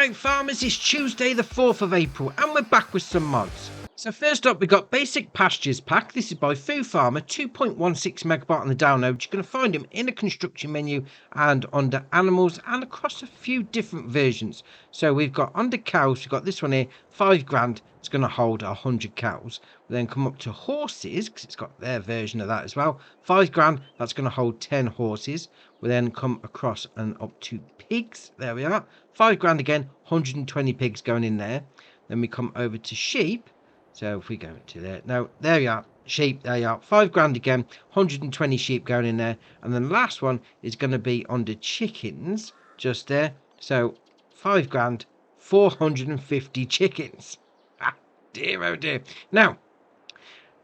Right farmers, it's Tuesday the 4th of April and we're back with some mods. So first up we got Basic Pastures Pack. This is by Foo Farmer, 2.16 megabyte on the download. You're going to find them in the construction menu and under animals and across a few different versions. So we've got under cows, we've got this one here, 5 grand. It's going to hold 100 cows. We then come up to horses, because it's got their version of that as well. 5 grand, that's going to hold 10 horses. We then come across and up to pigs. There we are. 5 grand again, 120 pigs going in there. Then we come over to sheep. So if we go into there, now there you are, sheep, there you are, 5 grand again, 120 sheep going in there. And then the last one is going to be under chickens, just there. So 5 grand, 450 chickens. Ah, dear, oh dear. Now,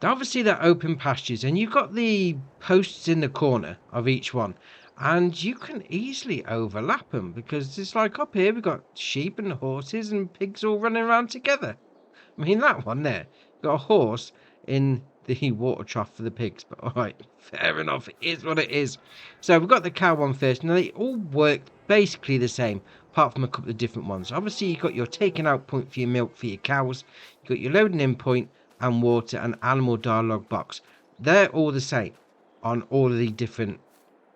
obviously they're open pastures and you've got the posts in the corner of each one. And you can easily overlap them because it's like up here we've got sheep and horses and pigs all running around together. I mean, that one there, got a horse in the water trough for the pigs. But all right, fair enough. It is what it is. So we've got the cow one first. Now, they all work basically the same, apart from a couple of different ones. Obviously, you've got your taking out point for your milk for your cows. You've got your loading in point and water and animal dialogue box. They're all the same on all of the different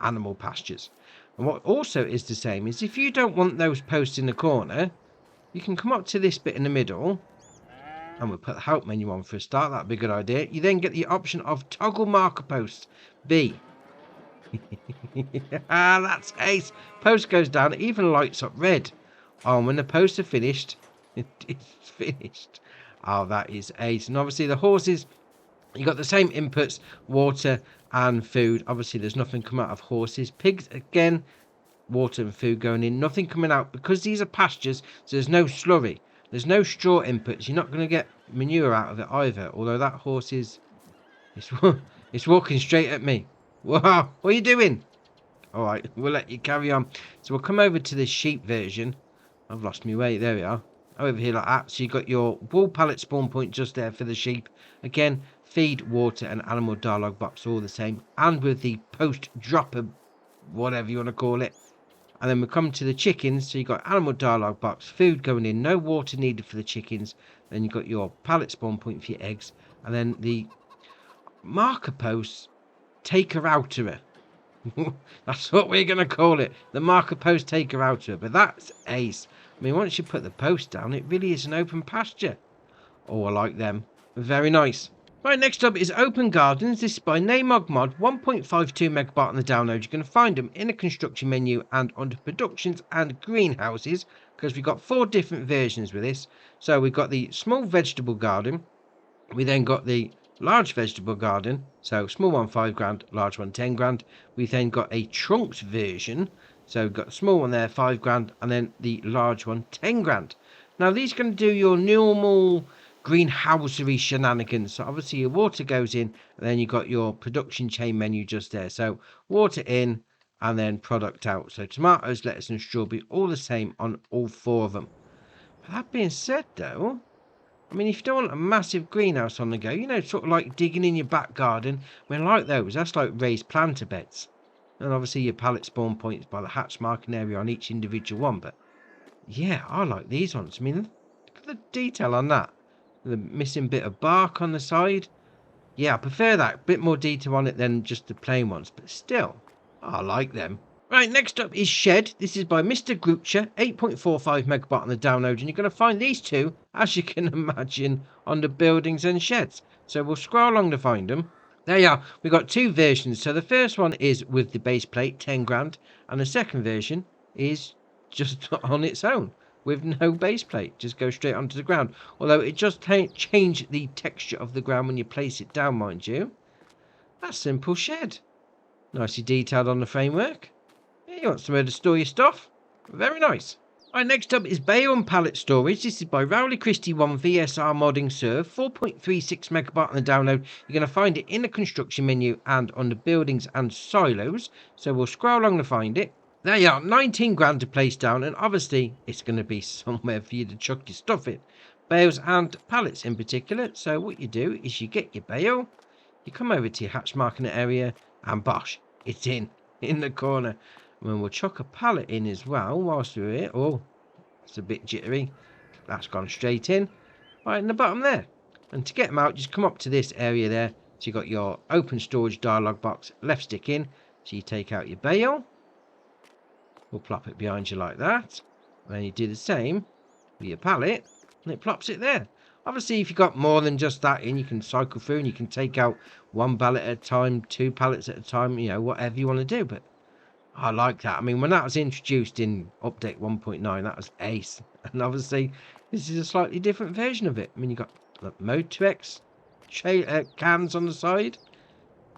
animal pastures. And what also is the same is if you don't want those posts in the corner, you can come up to this bit in the middle. And we'll put the help menu on for a start. That'd be a good idea. You then get the option of toggle marker posts. B. Ah, that's ace. Post goes down. It even lights up red. Oh, when the posts are finished, it's finished. Oh, that is ace. And obviously the horses, you got the same inputs, water and food. Obviously there's nothing coming out of horses. Pigs, again, water and food going in. Nothing coming out because these are pastures. So there's no slurry. There's no straw inputs. You're not going to get manure out of it either. Although that horse is... It's walking straight at me. Wow, what are you doing? Alright, we'll let you carry on. So we'll come over to the sheep version. I've lost my way. There we are. Over here like that. So you've got your wool pallet spawn point just there for the sheep. Again, feed, water and animal dialogue box all the same. And with the post dropper, whatever you want to call it. And then we come to the chickens. So you've got animal dialogue box, food going in, no water needed for the chickens. Then you've got your pallet spawn point for your eggs. And then the marker posts taker outerer. That's what we're going to call it. The marker post taker outerer. But that's ace. I mean, once you put the post down, it really is an open pasture. Oh, I like them. Very nice. Right, next up is Open Gardens. This is by Namog Mod, 1.52 megabyte on the download. You're going to find them in the construction menu and under productions and greenhouses because we've got 4 different versions with this. So we've got the small vegetable garden. We then got the large vegetable garden. So small one 5 grand, large one 10 grand. We've then got a trunked version. So we've got the small one there 5 grand and then the large one 10 grand. Now these are going to do your normal greenhousery shenanigans. So obviously your water goes in and then you've got your production chain menu just there. So water in and then product out. So tomatoes, lettuce and strawberry all the same on all 4 of them. But that being said though, I mean, if you don't want a massive greenhouse on the go, you know, sort of like digging in your back garden, I mean, like those, that's like raised planter beds. And obviously your pallet spawn points by the hatch marking area on each individual one. But yeah, I like these ones. I mean, look at the detail on that. The missing bit of bark on the side. Yeah, I prefer that. Bit more detail on it than just the plain ones. But still, I like them. Right, next up is Shed. This is by Mr. Grucher, 8.45 megabyte on the download. And you're going to find these two, as you can imagine, on the buildings and sheds. So we'll scroll along to find them. There you are. We've got 2 versions. So the first one is with the base plate, 10 grand. And the second version is just on its own, with no base plate. Just go straight onto the ground. Although it just change the texture of the ground when you place it down, mind you. That's simple shed. Nicely detailed on the framework. Yeah, you want somewhere to store your stuff? Very nice. Right, next up is Bayonne Pallet Storage. This is by Rowley Christie 1 VSR Modding Serve, 4.36 megabyte on the download. You're going to find it in the construction menu and under buildings and silos. So we'll scroll along to find it. There you are, 19 grand to place down, and obviously it's going to be somewhere for you to chuck your stuff in. Bales and pallets in particular. So what you do is you get your bale, you come over to your hatch marking area, and bosh, it's in the corner. And we'll chuck a pallet in as well whilst we're here. Oh, It's a bit jittery. That's gone straight in. Right in the bottom there. And to get them out, just come up to this area there. So you've got your open storage dialog box, left stick in. So you take out your bale. We'll plop it behind you like that. And then you do the same with your pallet. And it plops it there. Obviously, if you've got more than just that in, you can cycle through and you can take out one pallet at a time, 2 pallets at a time, you know, whatever you want to do. But I like that. I mean, when that was introduced in update 1.9, that was ace. And obviously, this is a slightly different version of it. I mean, you've got Mode 2X cans on the side.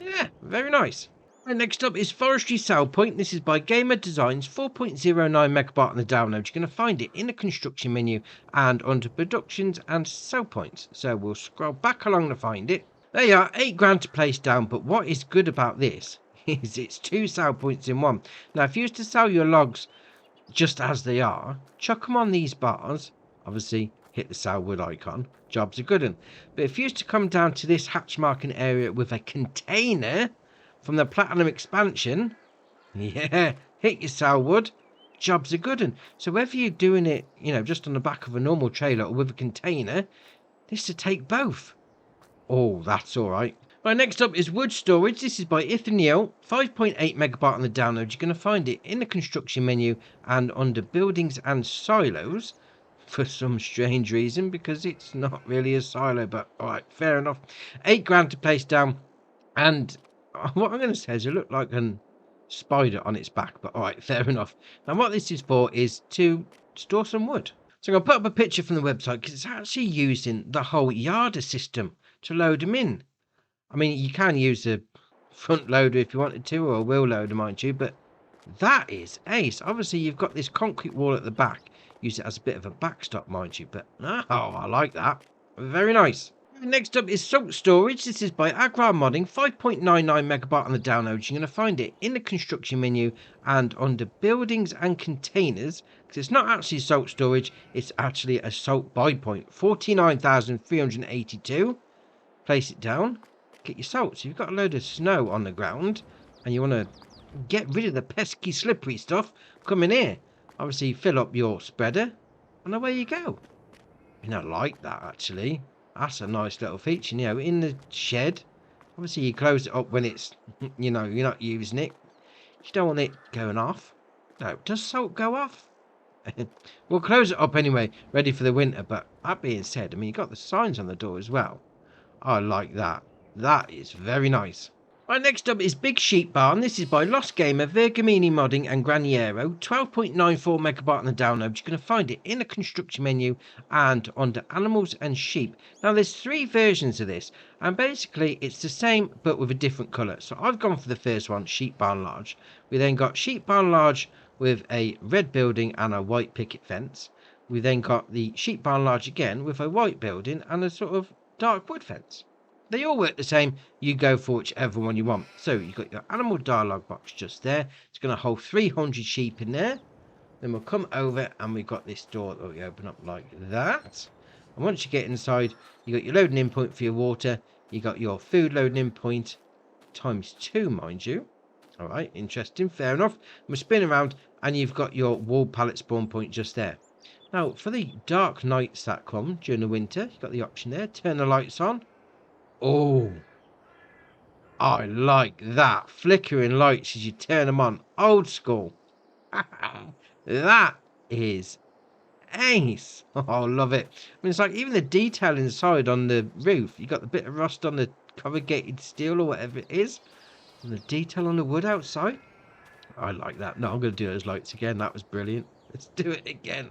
Yeah, very nice. And next up is Forestry Sell Point. This is by Gamer Designs, 4.09 megabyte on the download. You're going to find it in the construction menu and under productions and sell points. So we'll scroll back along to find it. There you are, 8 grand to place down. But what is good about this is it's 2 sell points in one. Now, if you used to sell your logs just as they are, chuck them on these bars. Obviously, hit the sell wood icon. Job's a good one. But if you used to come down to this hatch marking area with a container from the Platinum expansion, yeah, hit your sell wood. Job's a good one. So whether you're doing it, you know, just on the back of a normal trailer or with a container, this to take both. Oh, that's all right. Right, next up is wood storage. This is by Ithaniel, 5.8 megabyte on the download. You're going to find it in the construction menu and under buildings and silos for some strange reason, because it's not really a silo, but all right, fair enough. 8 grand to place down. And what I'm going to say is it looked like a spider on its back, but all right, fair enough. And what this is for is to store some wood. So I'm going to put up a picture from the website because it's actually using the whole Yarder system to load them in. I mean, you can use a front loader if you wanted to, or a wheel loader, mind you, but that is ace. Obviously, you've got this concrete wall at the back. Use it as a bit of a backstop, mind you, but oh, I like that. Very nice. Next up is salt storage. This is by Agrar Modding, 5.99 megabyte on the download. You're going to find it in the construction menu and under buildings and containers, because it's not actually salt storage, it's actually a salt buy point. 49,382. Place it down. Get your salt. So you've got a load of snow on the ground and you want to get rid of the pesky slippery stuff, come in here. Obviously fill up your spreader and away you go. You know, I like that actually. That's a nice little feature. You know, in the shed, obviously you close it up when it's, you know, you're not using it. You don't want it going off. No, does salt go off? We'll close it up anyway, ready for the winter. But that being said, I mean, you've got the signs on the door as well. I like that. That is very nice. Right, next up is Big Sheep Barn. This is by Lost Gamer, Vergamini Modding and Graniero. 12.94 megabyte on the download. You're going to find it in the construction menu and under animals and sheep. Now there's 3 versions of this, and basically it's the same but with a different colour. So I've gone for the first one, Sheep Barn Large. We then got Sheep Barn Large with a red building and a white picket fence. We then got the Sheep Barn Large again with a white building and a sort of dark wood fence. They all work the same. You go for whichever one you want. So you've got your animal dialogue box just there. It's going to hold 300 sheep in there. Then we'll come over and we've got this door that we open up like that. And once you get inside, you got your loading in point for your water. You got your food loading in point ×2, mind you. All right, interesting, fair enough. We'll spin around and you've got your wall pallet spawn point just there. Now, for the dark nights that come during the winter, you've got the option there. Turn the lights on. Oh, I like that. Flickering lights as you turn them on. Old school. That is ace. Oh, I love it. I mean, it's like even the detail inside on the roof. You got the bit of rust on the corrugated steel or whatever it is. And the detail on the wood outside. I like that. No, I'm going to do those lights again. That was brilliant. Let's do it again.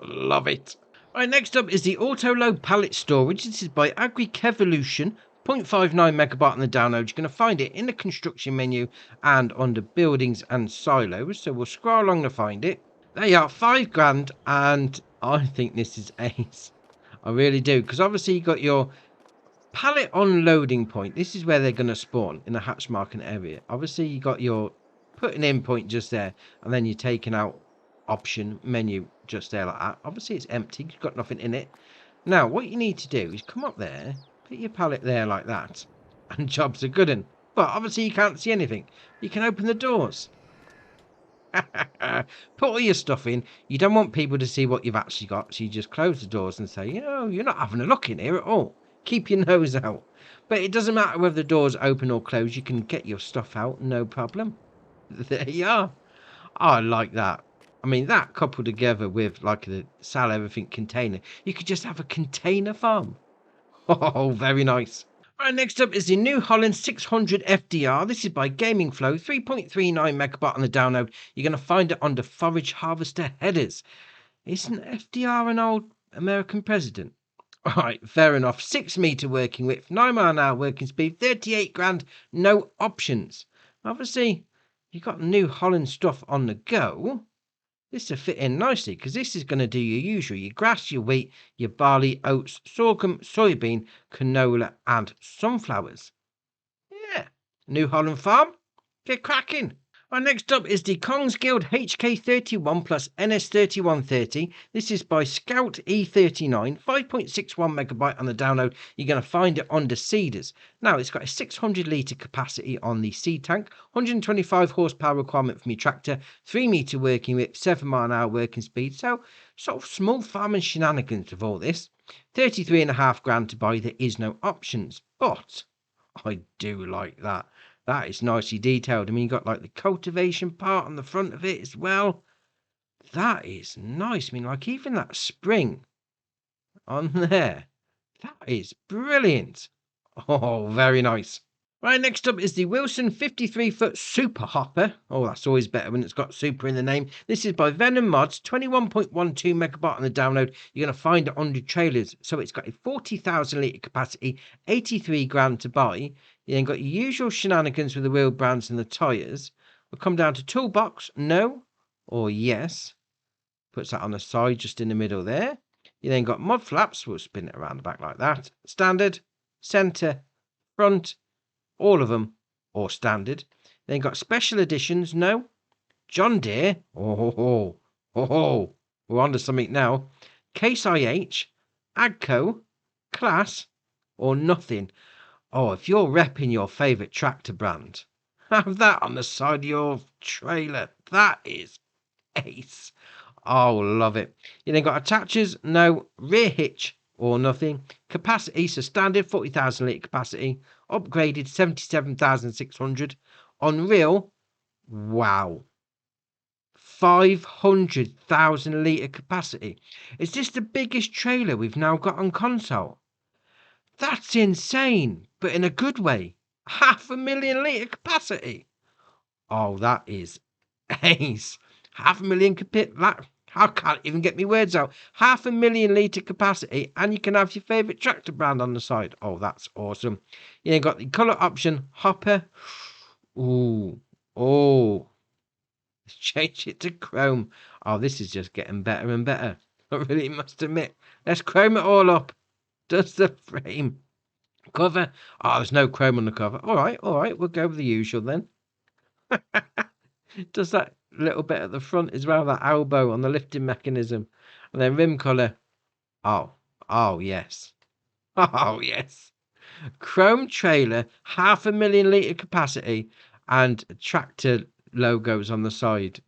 Love it. Right, next up is the Auto Load Pallet Storage. This is by AgriKevolution, 0.59 megabyte on the download. You're going to find it in the construction menu and under buildings and silos. So we'll scroll along to find it. There you are, 5 grand, and I think this is ace. I really do, because obviously you got your pallet unloading point. This is where they're going to spawn in the hatch marking area. Obviously you got your putting in point just there, and then you're taking out option menu just there like that. Obviously it's empty, you've got nothing in it. Now what you need to do is come up there, put your pallet there like that, and job's a good one. But obviously you can't see anything. You can open the doors. Put all your stuff in. You don't want people to see what you've actually got, so you just close the doors and say, you're not having a look in here at all. Keep your nose out. But it doesn't matter whether the door's open or closed. You can get your stuff out, no problem. There you are. I like that. I mean, that coupled together with like the sell everything container, you could just have a container farm. Oh, very nice. Right, next up is the New Holland 600 FDR. This is by Gaming Flow, 3.39 megabyte on the download. You're going to find it under Forage Harvester headers. Isn't FDR an old American president? All right, fair enough. 6 meter working width, 9 mile an hour working speed, 38 grand, no options. Obviously, you got New Holland stuff on the go. This will fit in nicely because this is going to do your usual, your grass, your wheat, your barley, oats, sorghum, soybean, canola and sunflowers. Yeah, New Holland Farm, get cracking. Right, next up is the Kongs Guild HK31 plus NS3130. This is by Scout E39, 5.61 megabyte on the download. You're going to find it under Cedars. Now, it's got a 600 litre capacity on the seed tank, 125 horsepower requirement from your tractor, 3 meter working width, 7 mile an hour working speed. So, sort of small farming shenanigans of all this. 33.5 grand to buy. There is no options, but I do like that. That is nicely detailed. I mean, you got like the cultivation part on the front of it as well. That is nice. I mean, like even that spring on there. That is brilliant. Oh, very nice. Right, next up is the Wilson 53-foot Super Hopper. Oh, that's always better when it's got super in the name. This is by Venom Mods, 21.12 megabyte on the download. You're going to find it under trailers. So it's got a 40,000 litre capacity, 83 grand to buy. You then got your usual shenanigans with the wheel brands and the tyres. We'll come down to toolbox, no or yes. Puts that on the side, just in the middle there. You then got mud flaps. We'll spin it around the back like that. Standard, centre, front, all of them, or standard. Then got special editions, no. John Deere, we're on to something now. Case IH, Agco, Class, or nothing. Oh, if you're repping your favourite tractor brand, have that on the side of your trailer. That is ace. Oh, love it. You then got attachers, no. Rear hitch, or nothing. Capacity, so standard 40,000 litre capacity. Upgraded 77,600. Unreal, wow. 500,000 litre capacity. Is this the biggest trailer we've now got on console? That's insane, but in a good way. 500,000 litre capacity. Oh, that is ace. 500,000 that I can't even get my words out. 500,000 litre capacity, and you can have your favourite tractor brand on the side. Oh, that's awesome. You then got the colour option, hopper. Ooh, oh. Let's change it to chrome. Oh, this is just getting better and better. I really must admit. Let's chrome it all up. Does the frame. Cover. Oh, there's no chrome on the cover. All right. We'll go with the usual then. Does that little bit at the front as well, that elbow on the lifting mechanism. And then rim colour. Oh, yes. Oh, yes. Chrome trailer, 500,000 litre capacity, and tractor logos on the side.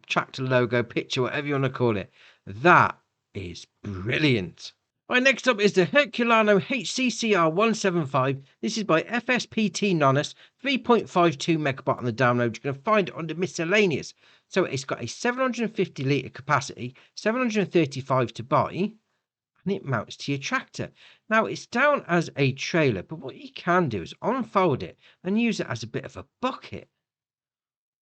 Tractor logo, picture, whatever you want to call it. That is brilliant. Right, next up is the Herculano HCCR 175. This is by FSPT Nonus, 3.52 megabyte on the download. You're going to find it under miscellaneous. So it's got a 750 litre capacity, 735 to buy, and it mounts to your tractor. Now it's down as a trailer, but what you can do is unfold it and use it as a bit of a bucket.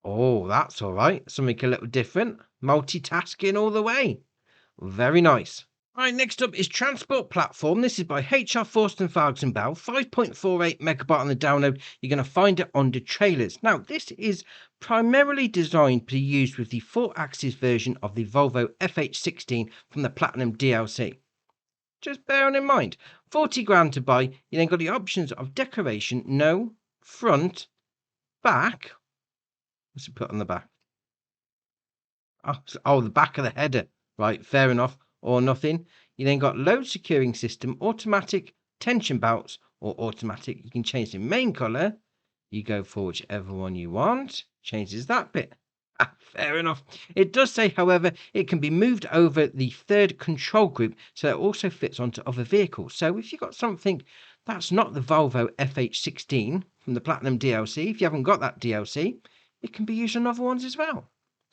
Oh, that's all right. Something a little different. Multitasking all the way. Very nice. Right, next up is Transport Platform. This is by HR Forsten Farguson Bell, 5.48 megabyte on the download. You're going to find it under trailers. Now, this is primarily designed to be used with the 4-axis version of the Volvo FH16 from the Platinum DLC. Just bearing in mind, 40 grand to buy. You then got the options of decoration, no, front, back. What's it put on the back? Oh, the back of the header. Right, fair enough. Or nothing. You then got load securing system, automatic, tension belts, or automatic. You can change the main colour. You go for whichever one you want. Changes that bit. Fair enough. It does say, however, it can be moved over the third control group, so it also fits onto other vehicles. So if you've got something that's not the Volvo FH16 from the Platinum DLC, if you haven't got that DLC, it can be used on other ones as well.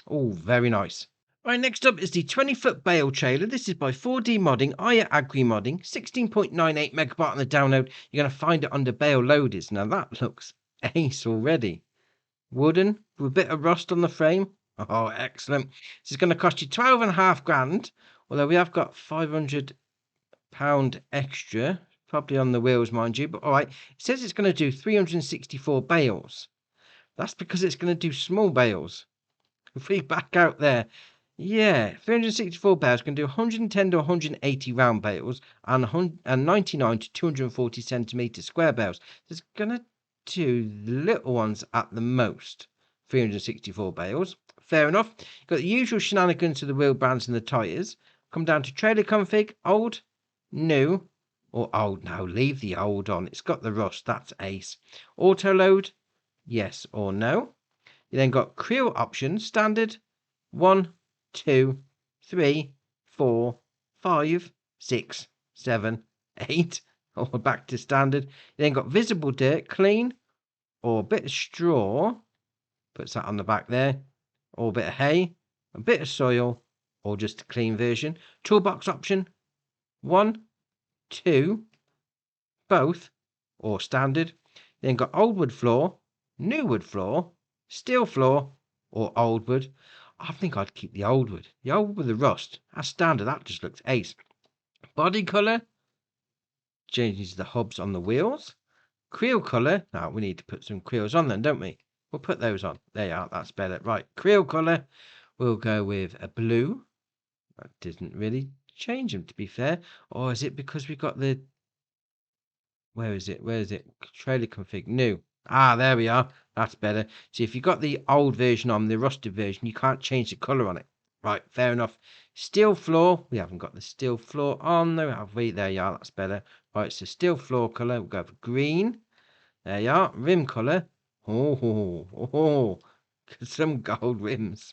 Oh, very nice. Right, next up is the 20-foot bale trailer. This is by 4D Modding, Aya Agri Modding, 16.98 megabyte on the download. You're going to find it under bale loaders. Now that looks ace already. Wooden with a bit of rust on the frame. Oh, excellent. This is going to cost you 12.5 grand, although we have got £500 extra, probably on the wheels, mind you. But all right, it says it's going to do 364 bales. That's because it's going to do small bales. If we back out there, yeah, 364 bales can do 110 to 180 round bales and 99 to 240 centimeter square bales. It's going to do the little ones at the most. 364 bales. Fair enough. You've got the usual shenanigans of the wheel brands and the tyres. Come down to trailer config, old, new, or old. No, leave the old on. It's got the rust. That's ace. Auto load, yes or no. You then got creel options, standard, 1, 2, 3, 4, 5, 6, 7, 8. Or back to standard. You then got visible dirt, clean, or a bit of straw. Puts that on the back there. Or a bit of hay, a bit of soil, or just a clean version. Toolbox option, 1, 2, both, or standard. Then got old wood floor, new wood floor, steel floor, or old wood. I think I'd keep the old wood. The old with the rust. That's standard. That just looks ace. Body colour. Changes the hubs on the wheels. Creel colour. Now, we need to put some creels on then, don't we? We'll put those on. There you are. That's better. Right. Creel colour. We'll go with a blue. That didn't really change them, to be fair. Or is it because we've got the... Where is it? Where is it? Trailer config. New. Ah, there we are. That's better. See, if you've got the old version on, the rusted version, you can't change the colour on it. Right, fair enough. Steel floor. We haven't got the steel floor on there, have we? There you are. That's better. Right, so steel floor colour. We'll go for green. There you are. Rim colour. Oh, some gold rims.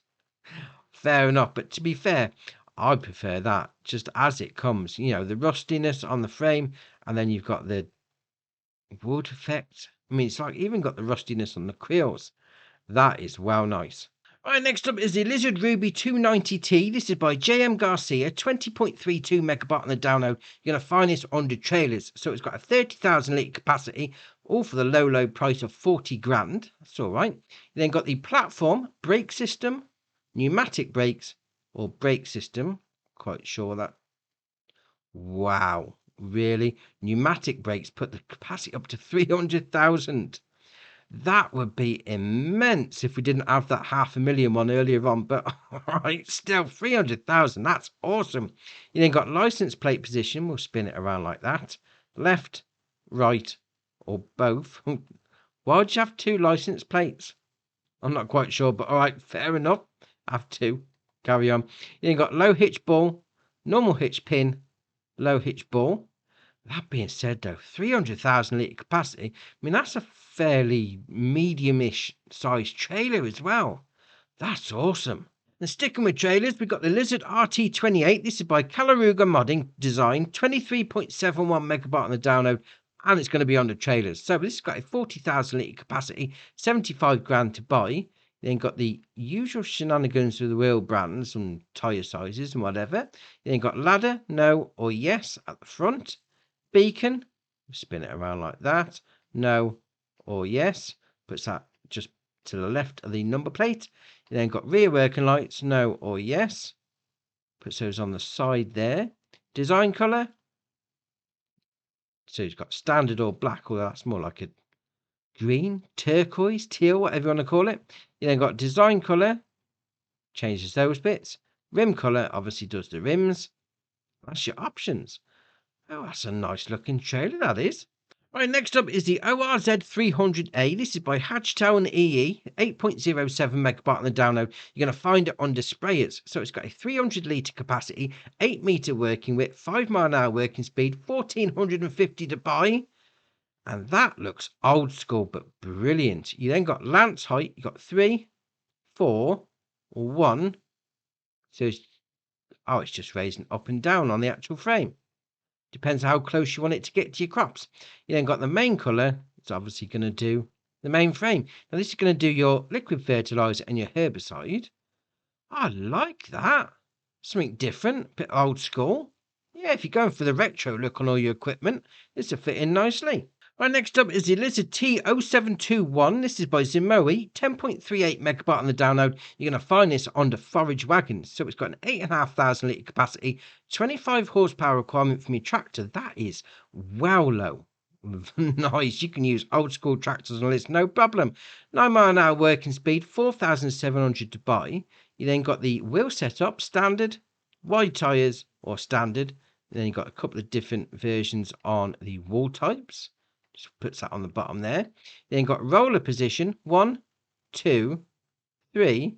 Fair enough. But to be fair, I prefer that just as it comes. You know, the rustiness on the frame, and then you've got the wood effect. I mean, it's like even got the rustiness on the creels. That is well nice. Right, next up is the Lizard Ruby 290T. This is by JM Garcia, 20.32 megabyte on the download. You're going to find this under trailers. So it's got a 30,000 litre capacity, all for the low price of 40 grand. That's all right. You then got the platform, brake system, pneumatic brakes, or brake system. Quite sure that. Wow. Really? Pneumatic brakes put the capacity up to 300,000. That would be immense if we didn't have that 500,000 one earlier on. But all right, still 300,000. That's awesome. You then got license plate position. We'll spin it around like that. Left, right, or both. Why would you have two license plates? I'm not quite sure, but all right, fair enough. Have two. Carry on. You then got low hitch ball, normal hitch pin, low hitch ball. That being said, though, 300,000 litre capacity, I mean, that's a fairly medium-ish sized trailer as well. That's awesome. And sticking with trailers, we've got the Lizard RT28. This is by Calaruga Modding Design, 23.71 megabyte on the download, and it's going to be on the trailers. So this has got a 40,000 litre capacity, 75 grand to buy. Then got the usual shenanigans with the wheel brands and tyre sizes and whatever. Then got ladder, no or yes at the front. Beacon, spin it around like that, no or yes, puts that just to the left of the number plate. You then got rear working lights, no or yes, puts those on the side there. Design colour, so it's got standard or black, or that's more like a green, turquoise, teal, whatever you want to call it. You then got design colour, changes those bits. Rim colour obviously does the rims. That's your options. Oh, that's a nice looking trailer, that is. Right, next up is the ORZ300A. This is by Hatchtown EE, 8.07 megabyte on the download. You're going to find it under sprayers. So it's got a 300 litre capacity, 8 metre working width, 5 mile an hour working speed, 1,450 to buy. And that looks old school, but brilliant. You then got lance height. You got 3, 4, or 1. So it's just raising up and down on the actual frame. Depends how close you want it to get to your crops. You then got the main colour. It's obviously going to do the main frame. Now this is going to do your liquid fertilizer and your herbicide. I like that. Something different, bit old school. Yeah, if you're going for the retro look on all your equipment, this will fit in nicely. Right, next up is the Lizard T0721. This is by Zimoe, 10.38 megabyte on the download. You're going to find this on the forage wagons. So it's got an 8,500 litre capacity, 25 horsepower requirement from your tractor. That is well low. Nice, you can use old school tractors on this, no problem. 9 mile an hour working speed, 4,700 to buy. You then got the wheel setup, standard, wide tyres or standard. And then you've got a couple of different versions on the wall types. Just puts that on the bottom there. Then got roller position 1, 2, 3,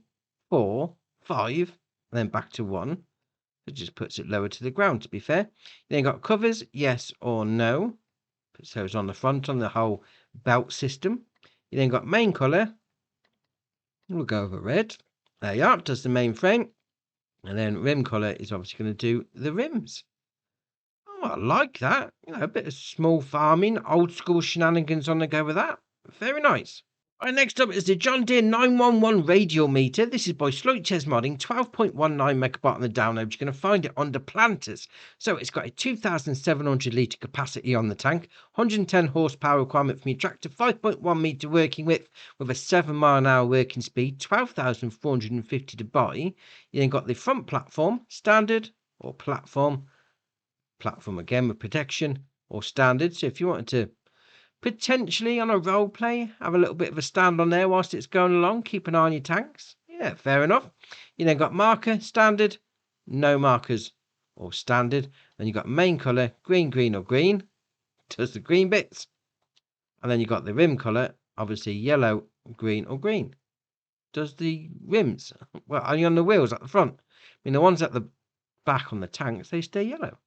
4, 5, and then back to 1. It just puts it lower to the ground, to be fair. Then got covers, yes or no. Puts those on the front on the whole belt system. You then got main colour. We'll go over red. There you are. Does the main frame. And then rim colour is obviously going to do the rims. Oh, I like that. A bit of small farming, old school shenanigans on the go with that. Very nice. Right, next up is the John Deere 911 radial meter. This is by Sloitches Modding, 12.19 megabyte on the download. You're going to find it under planters. So it's got a 2,700 litre capacity on the tank, 110 horsepower requirement from your tractor, 5.1 metre working width with a 7 mile an hour working speed, 12,450 to buy. You then got the front platform, standard or platform again with protection or standard. So if you wanted to potentially on a role play have a little bit of a stand on there whilst it's going along, keep an eye on your tanks, yeah, fair enough. You then got marker, standard, no markers or standard. Then you got main color, green or green, does the green bits. And then you got the rim color, obviously yellow, green or green, does the rims. Well, only on the wheels at the front. I mean, the ones at the back on the tanks, they stay yellow.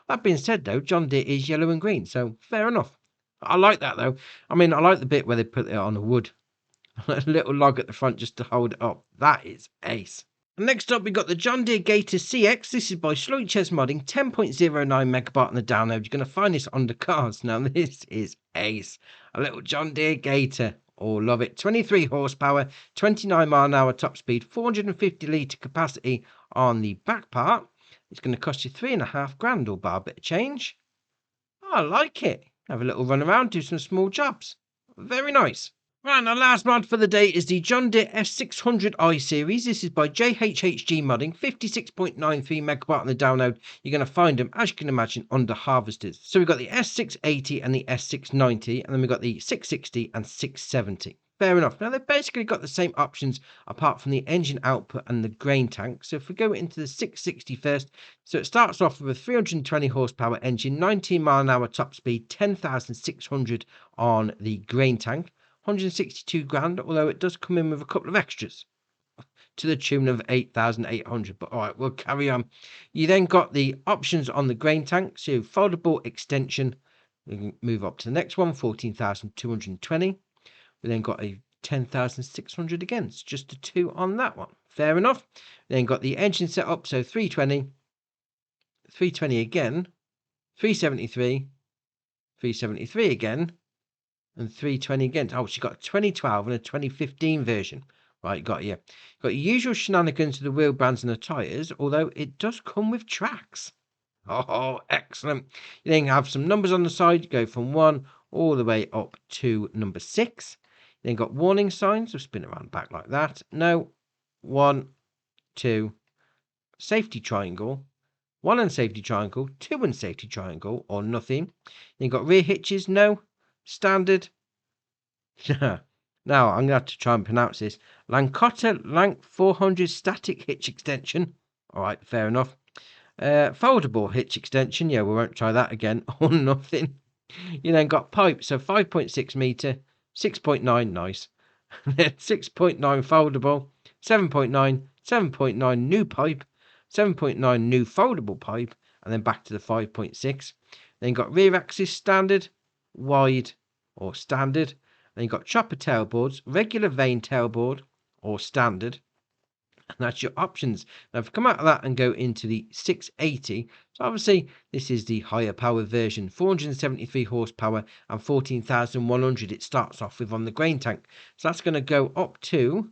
That being said, though, John Deere is yellow and green, so fair enough. I like that, though. I mean, I like the bit where they put it on the wood. A little log at the front just to hold it up. That is ace. Next up, we got the John Deere Gator CX. This is by Sloitches Modding, 10.09 megabyte on the download. You're going to find this under cars. Now, this is ace. A little John Deere Gator. Oh, love it. 23 horsepower, 29 mile an hour top speed, 450 litre capacity on the back part. It's going to cost you $3,500 or bar bit of change. I like it. Have a little run around, do some small jobs. Very nice. Right, and our last mod for the day is the John Deere S600i series. This is by JHHG Modding, 56.93 megabyte on the download. You're going to find them, as you can imagine, under harvesters. So we've got the S680 and the S690, and then we've got the 660 and 670. Fair enough. Now, they've basically got the same options apart from the engine output and the grain tank. So if we go into the 660 first, so it starts off with a 320 horsepower engine, 19 mile an hour top speed, 10,600 on the grain tank, 162 grand, although it does come in with a couple of extras to the tune of 8,800. But all right, we'll carry on. You then got the options on the grain tank. So foldable extension. We can move up to the next one, 14,220. We then got a 10,600 again. It's just a 2 on that one. Fair enough. Then got the engine set up. So 320, 320 again, 373, 373 again, and 320 again. Oh, she got a 2012 and a 2015 version. Right, got you. Got your usual shenanigans with the wheel bands and the tyres, although it does come with tracks. Oh, excellent. You then have some numbers on the side. You go from 1 all the way up to number 6. Then got warning signs. So spin around back like that. No. 1, 2. Safety triangle. 1 and safety triangle. 2 and safety triangle. Or nothing. Then got rear hitches. No. Standard. Now, I'm going to have to try and pronounce this. Lancotta Lank 400 static hitch extension. All right, fair enough. Foldable hitch extension. Yeah, we won't try that again. Or nothing. You then got pipe. So 5.6 metre. 6.9, nice. 6.9 foldable. 7.9. 7.9 new pipe. 7.9 new foldable pipe. And then back to the 5.6. Then got rear axis standard. Wide or standard. Then you've got chopper tailboards, regular vane tailboard or standard. And that's your options. Now, if you come out of that and go into the 680, so obviously this is the higher power version, 473 horsepower and 14,100 it starts off with on the grain tank. So that's going to go up to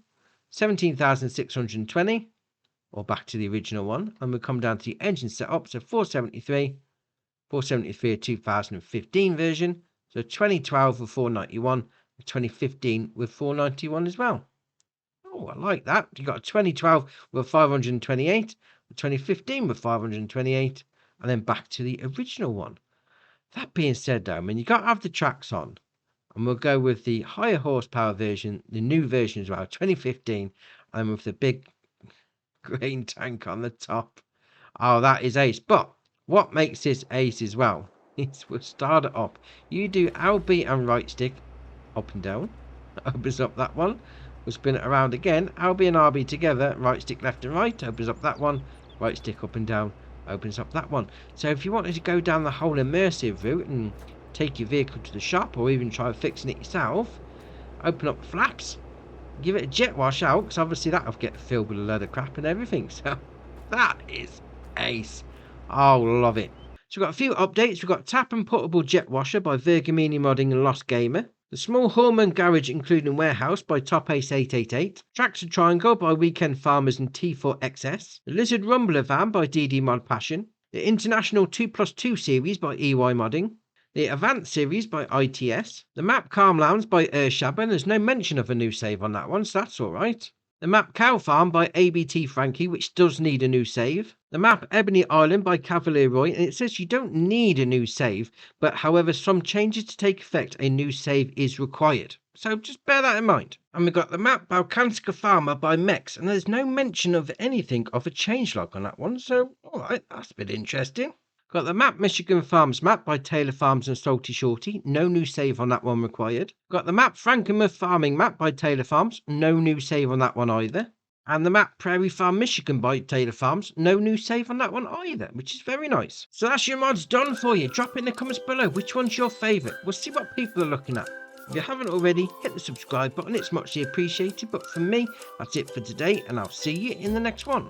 17,620, or back to the original one, and we'll come down to the engine setup, so 473 a 2015 version, so 2012 with 491, 2015 with 491 as well. Oh, I like that. You got a 2012 with 528, a 2015 with 528, and then back to the original one. That being said, though, I mean, you got to have the tracks on, and we'll go with the higher horsepower version, the new version as well, 2015, and with the big grain tank on the top. Oh, that is ace. But what makes this ace as well is we'll start it up. You do LB and right stick up and down. Opens up that one. We'll spin it around again. LB and RB together. Right stick left and right. Opens up that one. Right stick up and down. Opens up that one. So if you wanted to go down the whole immersive route and take your vehicle to the shop, or even try fixing it yourself, open up the flaps. Give it a jet wash out, because obviously that'll get filled with a load of crap and everything. So that is ace. Oh, love it. So we've got a few updates. We've got Tap and Portable Jet Washer by Vergamini Modding and Lost Gamer. The Small Hallman Garage Including Warehouse by Top Ace 888. Tractor Triangle by Weekend Farmers and T4XS. The Lizard Rumbler Van by DD Mod Passion. The International 2+2 series by EY Modding. The Avant series by ITS. The Map Calm Lounge by Urshaban. There's no mention of a new save on that one, so that's alright. The Map Cow Farm by ABT Frankie, which does need a new save. The Map Ebony Island by Cavalier Roy, and it says you don't need a new save, but however some changes to take effect, a new save is required. So just bear that in mind. And we've got the Map Balkanska Farmer by Mex, and there's no mention of anything of a changelog on that one, so alright, that's a bit interesting. Got the Map Michigan Farms map by Taylor Farms and Salty Shorty. No new save on that one required. Got the Map Frankenmuth Farming map by Taylor Farms. No new save on that one either. And the Map Prairie Farm Michigan by Taylor Farms. No new save on that one either, which is very nice. So that's your mods done for you. Drop in the comments below which one's your favourite. We'll see what people are looking at. If you haven't already, hit the subscribe button. It's muchly appreciated. But for me, that's it for today, and I'll see you in the next one.